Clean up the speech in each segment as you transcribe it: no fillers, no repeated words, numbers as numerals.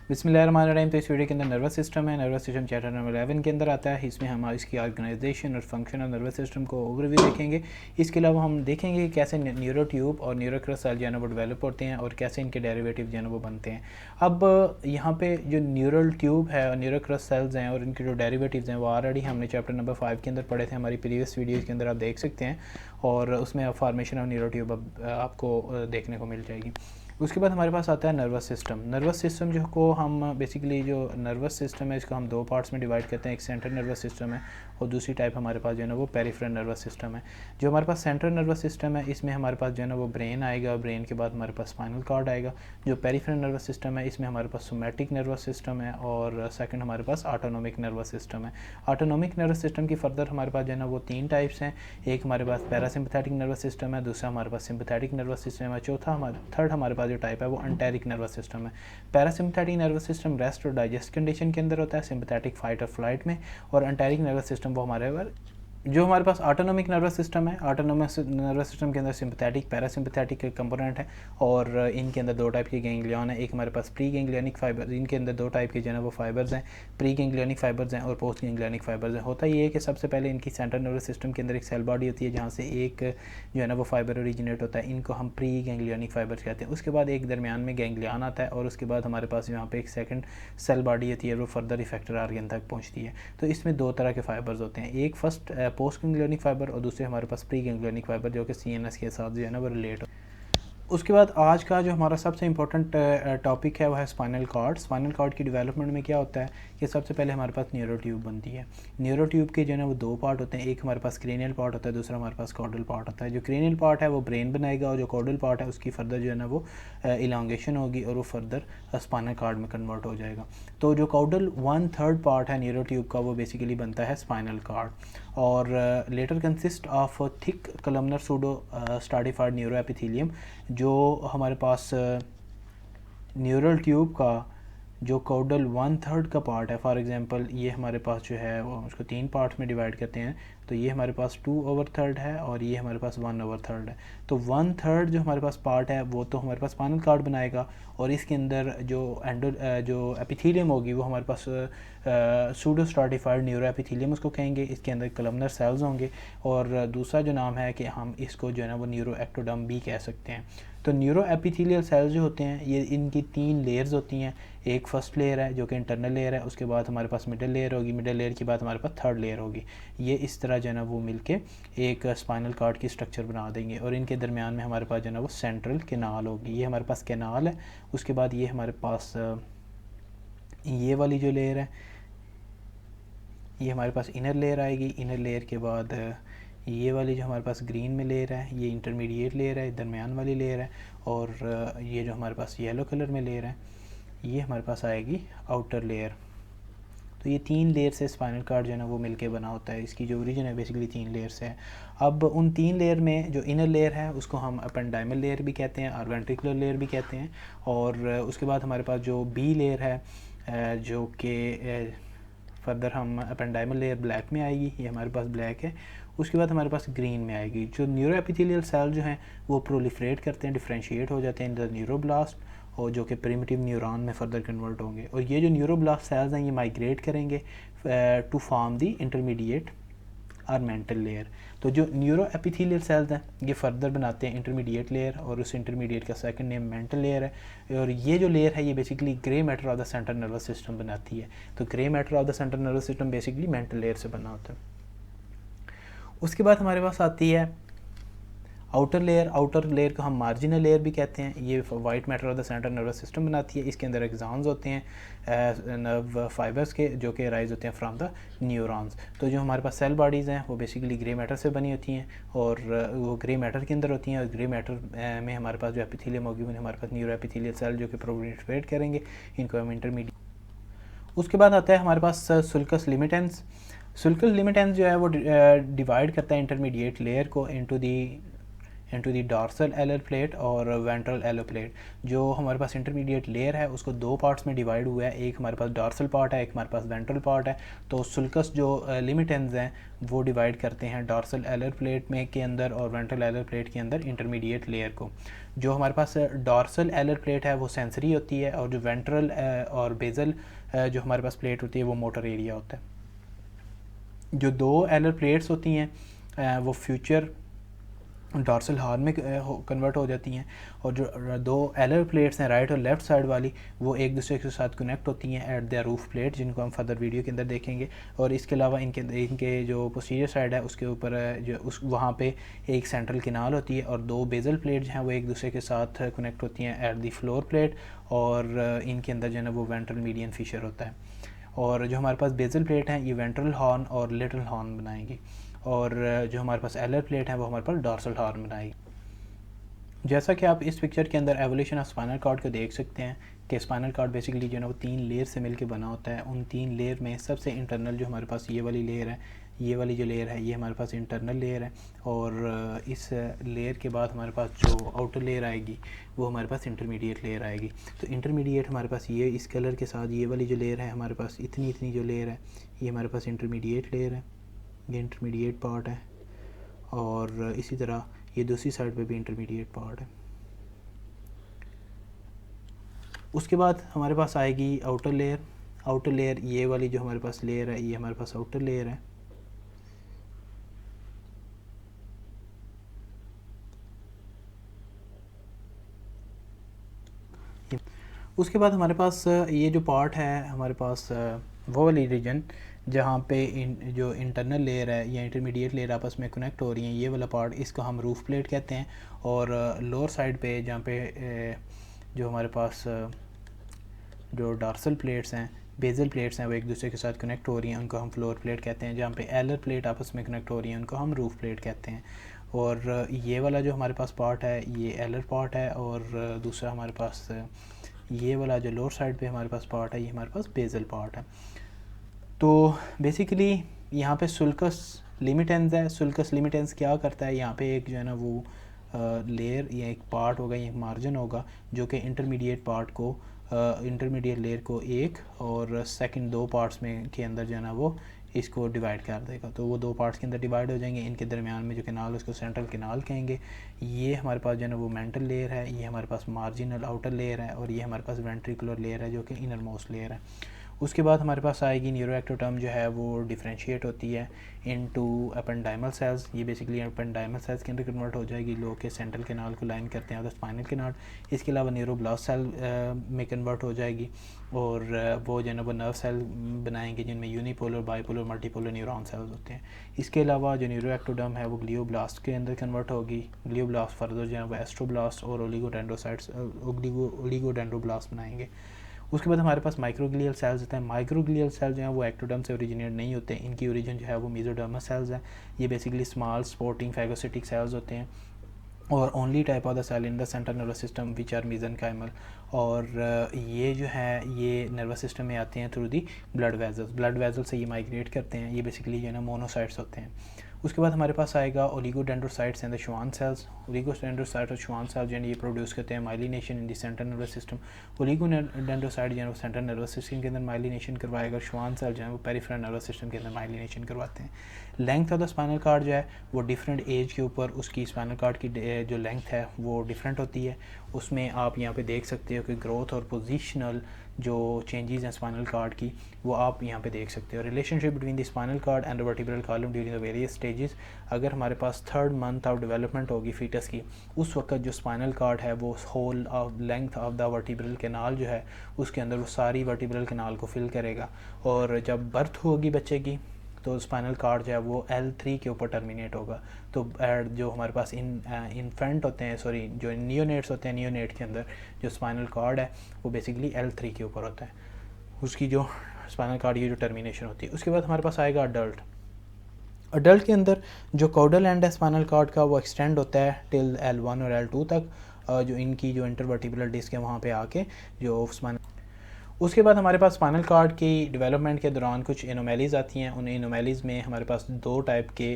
बिस्मिल्लाहिर्रहमानिर्रहीम। तो इस वीडियो के अंदर नर्वस सिस्टम है। नर्वस सिस्टम चैप्टर नंबर 11 के अंदर आता है। इसमें हम इसकी ऑर्गेनाइजेशन और फंक्शन और नर्वस सिस्टम को ओवरव्यू देखेंगे। इसके अलावा हम देखेंगे कि कैसे न्यूरो ट्यूब और न्यूरो क्रस्ट सेल जो है ना वो डेवलप होते हैं और कैसे इनके डेरिवेटिव जो है ना वो बनते हैं। अब यहाँ पे जो न्यूरल ट्यूब है और न्यूरो क्रस्ट सेल्स हैं और इनके जो डेरिवेटिव्स हैं वो ऑलरेडी हमने चैप्टर नंबर 5 के अंदर पढ़े थे। हमारी प्रीवियस वीडियोज़ के अंदर आप देख सकते हैं और उसमें फॉर्मेशन ऑफ न्यूरो ट्यूब आपको देखने को मिल जाएगी। उसके बाद हमारे पास आता है नर्वस सिस्टम। नर्वस सिस्टम जो को हम बेसिकली जो नर्वस सिस्टम है इसको हम दो पार्ट्स में डिवाइड करते हैं। एक सेंट्रल नर्वस सिस्टम है और दूसरी टाइप हमारे पास जो है ना वो पेरिफेरल नर्वस सिस्टम है। जो हमारे पास सेंट्रल नर्वस सिस्टम है इसमें हमारे पास जो है ना वो ब्रेन आएगा, ब्रेन के बाद हमारे पास स्पाइनल कॉर्ड आएगा। जो पेरिफेरल नर्वस सिस्टम है इसमें हमारे पास सोमैटिक नर्वस सिस्टम है और सेकंड हमारे पास ऑटोनोमिक नर्वस सिस्टम है। ऑटोनोमिक नर्वस सिस्टम की फर्दर हमारे पास जो है ना वो तीन टाइप्स हैं। एक हमारे पास पैरासिम्पैथेटिक नर्वस सिस्टम है, दूसरा हमारे पास सिंपैथेटिक नर्वस सिस्टम है, थर्ड हमारे पास जो टाइप है वो एंटेरिक नर्वस सिस्टम है। पैरासिम्पैथेटिक नर्वस सिस्टम रेस्ट और डाइजेस्ट कंडीशन के अंदर होता है, सिंपैथेटिक फाइट और फ्लाइट में, और एंटेरिक नर्वस सिस्टम वो जो हमारे पास ऑटोनोमिक नर्वस सिस्टम है। ऑटोनोमिक नर्वस सिस्टम के अंदर सिंपैथेटिक पैरासिम्पैथेटिक कंपोनेंट है और इनके अंदर दो टाइप के गैंग्लियन है। एक हमारे पास प्री गैंग्लियनिक फाइबर, इनके अंदर दो टाइप के जो है वो फाइबर्स हैं, प्री गैंग्लियनिक फाइबर्स हैं और पोस्ट गैंग्लियनिक फाइबर्स हैं। होता ये है कि सबसे पहले इनकी सेंट्रल नर्वस सिस्टम के अंदर एक सेल बॉडी होती है जहाँ से एक जो है ना वो फाइबर ओरिजिनेट होता है, इनको हम प्री गैंग्लियनिक फाइबर्स कहते हैं। उसके बाद एक दरमियान में गैंग्लियन आता है और उसके बाद हमारे पास यहाँ पे एक सेकंड सेल बॉडी होती है, वो फर्दर इफेक्टर आर्गन तक पहुँचती है। तो इसमें दो तरह के फाइबर्स होते हैं, एक फर्स्ट पोस्ट गैंग्लियनिक फाइबर और दूसरे हमारे पास प्री गैंग्लियनिक फाइबर जो कि सीएनएस के साथ जो है ना वो रिलेट हो। उसके बाद आज का जो हमारा सबसे इम्पोर्टेंट टॉपिक है वह है स्पाइनल कॉर्ड। स्पाइनल कॉर्ड की डेवलपमेंट में क्या होता है कि सबसे पहले हमारे पास न्यूरो ट्यूब बनती है। न्यूरो ट्यूब के जो है ना वो दो पार्ट होते हैं, एक हमारे पास क्रेनियल पार्ट होता है, दूसरा हमारे पास कॉर्डल पार्ट होता है। जो क्रेनियल पार्ट है वो ब्रेन बनाएगा और जो कॉर्डल पार्ट है उसकी फर्दर जो है ना वो इलांगेशन होगी और वो फर्दर स्पाइनल कॉर्ड में कन्वर्ट हो जाएगा। तो जो कॉर्डल 1/3 पार्ट है न्यूरो ट्यूब का वो बेसिकली बनता है स्पाइनल कॉर्ड और later consist of thick columnar pseudo stratified neuro epithelium. जो हमारे पास न्यूरल ट्यूब का जो कॉर्डल 1/3 का पार्ट है, फॉर एग्जांपल ये हमारे पास जो है वो उसको तीन पार्ट्स में डिवाइड करते हैं। तो ये हमारे पास 2/3 है और ये हमारे पास 1/3 है। तो 1/3 जो हमारे पास पार्ट है वो तो हमारे पास स्पाइनल कॉर्ड बनाएगा और इसके अंदर जो एपिथेलियम होगी वो हमारे पास सूडो स्ट्राटिफाइड न्यूरो एपिथेलियम उसको कहेंगे। इसके अंदर कलमनर सेल्स होंगे और दूसरा जो नाम है कि हम इसको जो है ना वो न्यूरो एक्टोडर्म भी कह सकते हैं। तो न्यूरो एपिथेलियल सेल्स जो होते हैं ये इनकी तीन लेयर्स होती हैं। एक फर्स्ट लेयर है जो कि इंटरनल लेयर है, उसके बाद हमारे पास मिडल लेयर होगी, मिडल लेयर के बाद हमारे पास थर्ड लेयर होगी। ये इस तरह जो है ना वो मिलके एक स्पाइनल कॉर्ड की स्ट्रक्चर बना देंगे और इनके दरमियान में हमारे पास जो है ना वो सेंट्रल कैनाल होगी। ये हमारे पास कैनाल है। उसके बाद ये हमारे पास ये वाली जो लेयर है ये हमारे पास इनर लेयर आएगी। इनर लेयर के बाद ये वाली जो हमारे पास ग्रीन में लेयर है ये इंटरमीडिएट लेयर है, दरमियान वाली लेयर है, और ये जो हमारे पास येलो कलर में लेयर है ये हमारे पास आएगी आउटर लेयर। तो ये तीन लेयर से स्पाइनल कॉर्ड जो है ना वो मिलके बना होता है। इसकी जो ओरिजिन है बेसिकली तीन लेयर से है। अब उन तीन लेयर में जो इनर लेयर है उसको हम एपेंडाइमल लेयर भी कहते हैं और वेंट्रिकुलर लेयर भी कहते हैं। और उसके बाद हमारे पास जो बी लेयर है जो कि फर्दर हम एपेंडाइमल लेयर ब्लैक में आएगी, ये हमारे पास ब्लैक है। उसके बाद हमारे पास ग्रीन में आएगी। जो न्यूरो एपिथेलियल सेल जो हैं वो प्रोलिफरेट करते हैं, डिफ्रेंशिएट हो जाते हैं इन द न्यूरोब्लास्ट और जो कि प्रिमिटिव न्यूरॉन में फर्दर कन्वर्ट होंगे। और ये जो न्यूरोब्लास्ट सेल्स हैं ये माइग्रेट करेंगे टू फॉर्म दी इंटरमीडिएट और मेंटल लेयर। तो जो न्यूरो एपिथेलियल सेल्स हैं ये फर्दर बनाते हैं इंटरमीडिएट लेयर और उस इंटरमीडिएट का सेकंड नेम मेंटल लेयर है। और ये जो लेयर है ये basically grey matter of the central nervous system बनाती है। तो grey matter of the central nervous system basically mental layer से बना होता है। उसके बाद हमारे पास आती है आउटर लेयर। आउटर लेयर को हम मार्जिनल लेयर भी कहते हैं। ये white matter of the central nervous system बनाती है। इसके अंदर एक्सॉन्स होते हैं नर्व फाइबर्स के जो कि राइज होते हैं फ्रॉम द न्यूरॉन्स। तो जो हमारे पास सेल बॉडीज़ हैं वो बेसिकली ग्रे मैटर से बनी होती हैं और वो ग्रे मैटर के अंदर होती हैं। और ग्रे मैटर में हमारे पास जो एपिथेलियम होगी उन्हें हमारे पास न्यूरो एपिथेलियल सेल जो कि प्रोलिफरेट करेंगे, इनको हम इंटरमीडिएट। उसके बाद आता है हमारे पास सुल्कस लिमिटेंस। सुल्कस लिमिटेंस जो है वो डिवाइड करता है इंटरमीडिएट लेयर को इनटू द डॉर्सल एलर प्लेट और वेंट्रल एलर प्लेट। जो हमारे पास इंटरमीडिएट लेयर है उसको दो पार्ट्स में डिवाइड हुआ है, एक हमारे पास डॉर्सल पार्ट है, एक हमारे पास वेंट्रल पार्ट है। तो सुल्कस जो लिमिटेंस हैं वो डिवाइड करते हैं डॉर्सल एलर प्लेट में के अंदर और वेंट्रल एलर प्लेट के अंदर इंटरमीडिएट लेयर को। जो हमारे पास डॉर्सल एलर प्लेट है वो सेंसरी होती है, और जो वेंट्रल और बेजल जो हमारे पास प्लेट होती है वो मोटर एरिया होता है। जो दो एलर प्लेट्स होती हैं वो फ्यूचर डॉर्सल हॉर्न में कन्वर्ट हो जाती हैं, और जो दो एलर प्लेट्स हैं राइट और लेफ़्ट साइड वाली वो एक दूसरे के साथ कनेक्ट होती हैं एट द रूफ प्लेट, जिनको हम फर्दर वीडियो के अंदर देखेंगे। और इसके अलावा इनके जो पोस्टीरियर साइड है उसके ऊपर जो उस वहाँ पे एक सेंट्रल किनाल होती है, और दो बेजल प्लेट जो हैं वो एक दूसरे के साथ कनेक्ट होती हैं एट द फ्लोर प्लेट, और इनके अंदर जो है ना वो वेंट्रल मीडियन फिशर होता है। और जो हमारे पास बेजल प्लेट हैं ये वेंट्रल हॉर्न और लिटिल हॉर्न बनाएंगी, और जो हमारे पास एलर प्लेट है वो हमारे पास डॉर्सल हॉर्न बनाएगी। जैसा कि आप इस पिक्चर के अंदर एवोल्यूशन ऑफ स्पाइनल कॉर्ड को देख सकते हैं कि स्पाइनल कॉर्ड बेसिकली जो है ना वो 3 लेयर से मिलकर बना होता है। उन 3 लेयर में सबसे इंटरनल जो हमारे पास ये वाली लेयर है, ये वाली जो लेयर है ये हमारे पास इंटरनल लेयर है, और इस लेयर के बाद हमारे पास जो आउटर लेयर आएगी वो हमारे पास इंटरमीडिएट लेयर आएगी। तो इंटरमीडिएट हमारे पास ये इस कलर के साथ ये वाली जो लेयर है हमारे पास इतनी जो लेयर है ये हमारे पास इंटरमीडिएट लेयर है, ये इंटरमीडिएट पार्ट है, और इसी तरह ये दूसरी साइड पे भी इंटरमीडिएट पार्ट है। उसके बाद हमारे पास आएगी आउटर लेयर। आउटर लेयर ये वाली जो हमारे पास लेयर है ये हमारे पास आउटर लेयर है। उसके बाद हमारे पास ये जो पार्ट है हमारे पास वो वाली रीजन जहाँ पे जो इंटरनल लेयर है या इंटरमीडिएट लेयर आपस में कनेक्ट हो रही हैं, ये वाला पार्ट इसको हम रूफ प्लेट कहते हैं। और लोअर साइड पे जहाँ पे जो हमारे पास जो डॉर्सल प्लेट्स हैं, बेजल प्लेट्स हैं वो एक दूसरे के साथ कनेक्ट हो रही हैं, उनको हम फ्लोर प्लेट कहते हैं। जहाँ पे एलर प्लेट आपस में कनेक्ट हो रही हैं उनको हम रूफ प्लेट कहते हैं। और ये वाला जो हमारे पास पार्ट है ये एलर पार्ट है, और दूसरा हमारे पास ये वाला जो लोअर साइड पे हमारे पास पार्ट है ये हमारे पास बेजल पार्ट है। तो बेसिकली यहाँ पे सुल्कस लिमिटेंस है। सुल्कस लिमिटेंस क्या करता है, यहाँ पे एक जो है ना वो लेयर या एक पार्ट होगा, एक मार्जिन होगा जो कि इंटरमीडिएट पार्ट को इंटरमीडिएट लेयर को एक और सेकंड दो पार्ट्स में के अंदर जो है ना वो इसको डिवाइड कर देगा। तो वो दो पार्ट्स के अंदर डिवाइड हो जाएंगे। इनके दरमियान में जो कैनाल उसको सेंट्रल कैनाल कहेंगे। ये हमारे पास जो है ना वो मेंटल लेयर है, ये हमारे पास मार्जिनल आउटर लेयर है, और ये हमारे पास वेंट्रिकुलर लेयर है जो कि इनर मोस्ट लेयर है। उसके बाद हमारे पास आएगी न्यूरोएक्टोडर्म जो है वो डिफ्रेंशिएट होती है इनटू एपेंडाइमल सेल्स। ये बेसिकली एपेंडाइमल सेल्स के अंदर कन्वर्ट हो जाएगी, लोग के सेंट्रल कैनाल को लाइन करते हैं, तो स्पाइनल कैनाल। इसके अलावा न्यूरोब्लास्ट सेल में कन्वर्ट हो जाएगी, और वो जो है ना वो नर्व सेल बनाएंगे जिनमें unipolar, bipolar, multipolar neuron cells होते हैं। इसके अलावा जो न्यूरोएक्टोडर्म है वो ग्लियोब्लास्ट के अंदर कन्वर्ट होगी। ग्लियोब्लास्ट फर्दर जो है वो एस्ट्रोब्लास्ट और ओलिगोडेंड्रोसाइट्स ओलिगोडेंड्रोब्लास्ट बनाएंगे। उसके बाद हमारे पास माइक्रोग्लियल सेल्स होते हैं। माइक्रोग्लियल सेल जो है वो एक्टोडर्म से ओरिजिनेट नहीं होते, इनकी ओरिजिन जो है वो मेसोडर्मस सेल्स है। ये basically small sporting phagocytic cells होते हैं, और only type of the cell in the central nervous system which are mesenchymal. और ये जो है ये नर्वस सिस्टम में आते हैं through the blood vessels. Blood vessel से ये माइग्रेट करते हैं। ये बेसिकली जो है ना मोनोसाइट्स होते हैं। उसके बाद हमारे पास आएगा oligodendrocytes and the Schwann cells. Oligodendrocyte और श्वान सेल्स जो है ये प्रोड्यूस करते हैं myelination in the central nervous system. Oligodendrocyte जो है वो सेंट्रल नर्वस सिस्टम के अंदर माइलिनेशन करवाएगा, श्वान सेल जो है वो पेरिफेरल नर्वस सिस्टम के अंदर माइलिनेशन करवाते हैं। Length of the spinal card जो है वो डिफरेंट एज के ऊपर उसकी स्पाइनल कार्ड की जो लेंथ है वो डिफरेंट होती है। उसमें आप यहाँ पे देख सकते हो कि ग्रोथ और पोजिशनल जो चेंजेस हैं स्पाइनल कार्ड की वो आप यहाँ पे देख सकते हो। Relationship between the spinal cord and the vertebral column during the various stages. अगर हमारे पास 3rd मंथ ऑफ डेवलपमेंट होगी फीटस की, उस वक्त जो स्पाइनल कार्ड है वो whole of length of the vertebral canal जो है उसके अंदर वो सारी वर्टिब्रल कैनाल को फिल करेगा। और जब बर्थ होगी बच्चे की तो स्पाइनल कार्ड जो है वो L3 के ऊपर टर्मिनेट होगा। तो जो हमारे पास इन्फेंट होते हैं, सॉरी जो नियोनेट्स होते हैं, नियोनेट के अंदर जो स्पाइनल कार्ड है वो बेसिकली L3 के ऊपर होता है, उसकी जो स्पाइनल कार्ड की जो टर्मिनेशन होती है। उसके बाद हमारे पास आएगा अडल्ट। अडल्ट के अंदर जो कॉडल एंड है स्पाइनल कार्ड का वो एक्सटेंड होता है टिल L1 और L2 तक, जो इनकी जो इंटरवर्टिब्रल डिस्क है वहाँ पे आके जो स्पाइनल। उसके बाद हमारे पास स्पाइनल कॉर्ड की डेवलपमेंट के दौरान कुछ एनोमैलीज़ आती हैं। उन एनोमैलीज़ में हमारे पास दो टाइप के,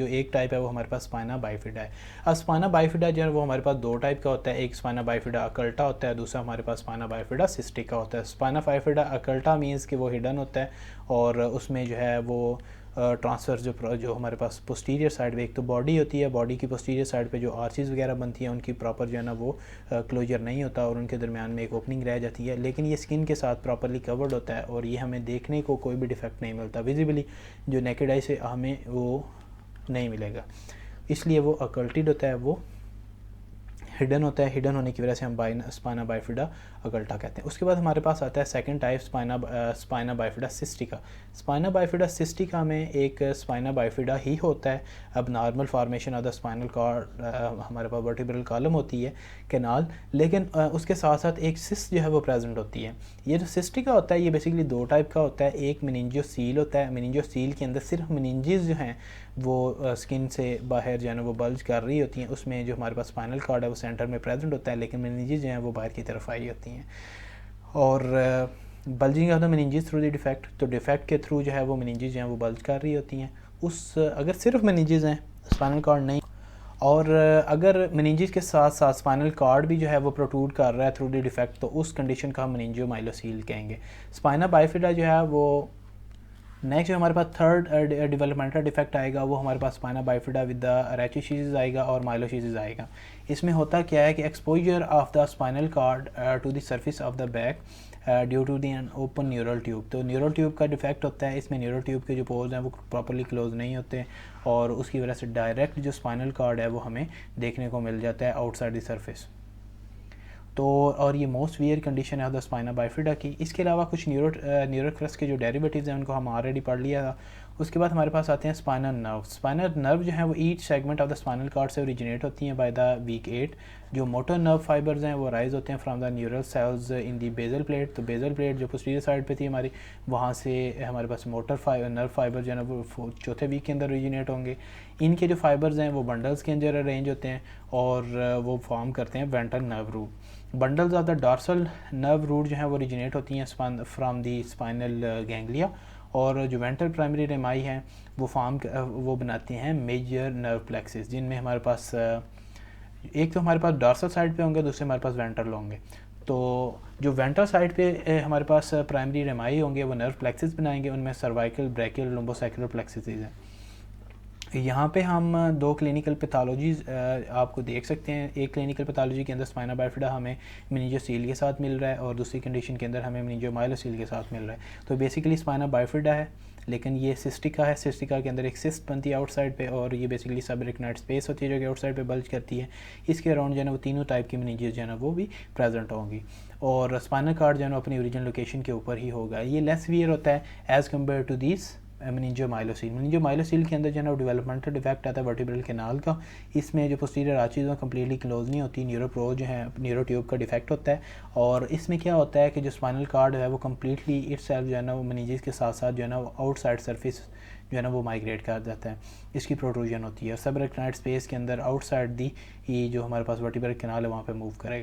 एक टाइप है वो हमारे पास स्पाइना बाइफिडा है। अब स्पाइना बाइफिडा जो है वो हमारे पास दो टाइप का होता है, एक स्पाइना बाइफिडा अकल्टा होता है, दूसरा हमारे पास स्पाइना बाइफिडा सिस्टिका होता है। स्पाइना बाइफिडा अकल्टा मीन्स कि वो हिडन होता है और उसमें जो है वो ट्रांसफ़र जो हमारे पास पोस्टीरियर साइड पे, एक तो बॉडी होती है, बॉडी की पोस्टीरियर साइड पे जो आर्चेस वगैरह बनती हैं उनकी प्रॉपर जो है ना वो क्लोजर नहीं होता और उनके दरमियान में एक ओपनिंग रह जाती है, लेकिन ये स्किन के साथ प्रॉपरली कवर्ड होता है और ये हमें देखने को कोई भी डिफेक्ट नहीं मिलता विजिबली, जो नेकेड आई से हमें वो नहीं मिलेगा, इसलिए वो अकल्टेड होता है, वो हिडन होता है। हिडन होने की वजह से हम स्पाइना बाइफिडा अकल्टा कहते हैं। उसके बाद हमारे पास आता है second type spina bifida cystica. Spina bifida cystica में एक स्पाइना बाइफिडा ही होता है। अब normal formation of the spinal cord, हमारे पास वर्टिब्रल कॉलम होती है, कैनाल, लेकिन उसके साथ साथ एक सिस्ट जो है वो प्रेजेंट होती है। ये जो सिस्टिका होता है ये बेसिकली दो टाइप का होता है। एक मेनिंजियोसील होता है, मेनिंजियोसील के अंदर सिर्फ मेनिंजेस जो हैं वो स्किन से बाहर जो है ना वो बल्ज कर रही होती हैं, उसमें जो हमारे पास स्पाइनल कॉर्ड है वो सेंटर में प्रेजेंट होता है, लेकिन मेनिंजेस जो हैं वो बाहर की तरफ आई होती हैं। और bulging of the meninges through the defect, तो डिफेक्ट के थ्रू जो है वो मेनिंजेस जो हैं वो बल्ज कर रही होती हैं। अगर सिर्फ मेनिंजेस हैं, स्पाइनल कॉर्ड नहीं, और अगर मेनिंजेस के साथ साथ स्पाइनल कॉर्ड भी जो है वो प्रोट्रूड कर रहा है थ्रू द डिफेक्ट, तो उस कंडीशन का हम मेनिंजियोमाइलोसील कहेंगे। स्पाइना बाइफिडा जो है वो नेक्स्ट जो हमारे पास थर्ड डेवलपमेंटल डिफेक्ट आएगा वो हमारे पास spina bifida with the rachischisis आएगा और माइलोशीज आएगा। इसमें होता क्या है कि exposure of the spinal cord to the surface of the back due to the an open neural tube, तो न्यूरल ट्यूब का डिफेक्ट होता है। इसमें न्यूरल ट्यूब के जो पोर्स हैं वो प्रॉपर्ली क्लोज नहीं होते और उसकी वजह से डायरेक्ट जो स्पाइनल कॉर्ड है वो हमें देखने को मिल जाता है आउटसाइड द सरफेस। तो और ये मोस्ट वियर कंडीशन है द स्पाइना बाइफिडा की। इसके अलावा कुछ न्यूरोक्रस के जो डेरिवेटिव्स हैं उनको हम ऑलरेडी पढ़ लिया था। उसके बाद हमारे पास आते हैं स्पाइनल नर्व। स्पाइनल नर्व जो है वो each segment of the spinal cord से ओरिजिनेट होती हैं बाय द वीक 8। जो मोटर नर्व फाइबर्स हैं वो राइज होते हैं from the neural cells in the basal plate, तो बेजल प्लेट जो पोस्टीरियर साइड पे थी हमारी, वहाँ से हमारे पास मोटर नर्व फाइबर जो है ना वो चौथे वीक के अंदर ओरिजिनेट होंगे। इनके जो फाइबर्स हैं वो बंडल्स के अंदर अरेंज होते हैं और वो फॉर्म करते हैं ventral nerve root. Bundles of the dorsal nerve root जो है वो ओरिजिनेट होती हैं फ्रॉम दी स्पाइनल गैंग्लिया, और जो वेंट्रल प्राइमरी रेमाई हैं वो बनाते हैं मेजर नर्व प्लेक्सेस, जिनमें हमारे पास एक तो हमारे पास डॉर्सल साइड पे होंगे, दूसरे हमारे पास वेंट्रल होंगे। तो जो वेंट्रल साइड पे हमारे पास प्राइमरी रेमाई होंगे वो नर्व प्लेक्सेस बनाएंगे, उनमें सर्वाइकल, ब्रैकियल, लुम्बोसैक्युलर प्लेक्सेस हैं। यहाँ पे हम दो क्लिनिकल पैथोलॉजीज़ आपको देख सकते हैं। एक क्लिनिकल पैथोलॉजी के अंदर स्पाइना बाइफिडा हमें मेनिंजियोसील के साथ मिल रहा है और दूसरी कंडीशन के अंदर हमें मेनिंजियोमाइलोसील के साथ मिल रहा है। तो बेसिकली स्पाइना बाइफिडा है, लेकिन ये सिस्टिका है। सिस्टिका के अंदर एक सिस्ट बनती है आउटसाइड पे और ये बेसिकली सबरेक्नाइड स्पेस होती है जो कि आउटसाइड पे बल्ज करती है। इसके अराउंड जो है ना वो तीनों टाइप की मेनिंजेस जो है ना वो भी प्रेजेंट होंगी और स्पाइनल कॉर्ड जो है ना अपनी ओरिजिनल लोकेशन के ऊपर ही होगा। ये लेस वियर होता है एज़ कम्पेयर टू दिस मेनिंजियोमाइलोसील। मेनिंजियोमाइलोसील के अंदर जो है ना डेवलपमेंटल डिफेक्ट आता है वर्टिब्रल कैनाल का। इसमें जो पोस्टीरियर आर्चेज हैं कम्प्लीटली क्लोज नहीं होती, न्यूरोप्रो जो है न्यूरो ट्यूब का डिफेक्ट होता है और इसमें क्या होता है कि जो स्पाइनल कॉर्ड है वो कम्प्लीटली इटसेल्फ जो है ना वो मेनिंजेस के साथ साथ जो है ना वो आउटसाइड सरफेस जो है ना वो माइग्रेट कर जाता है, इसकी प्रोट्रूजन होती है। सबरेक्नाइड स्पेस के अंदर आउटसाइड दी ये जो हमारे पास वर्टिब्रल कैनाल है वहाँ पे मूव करेगा।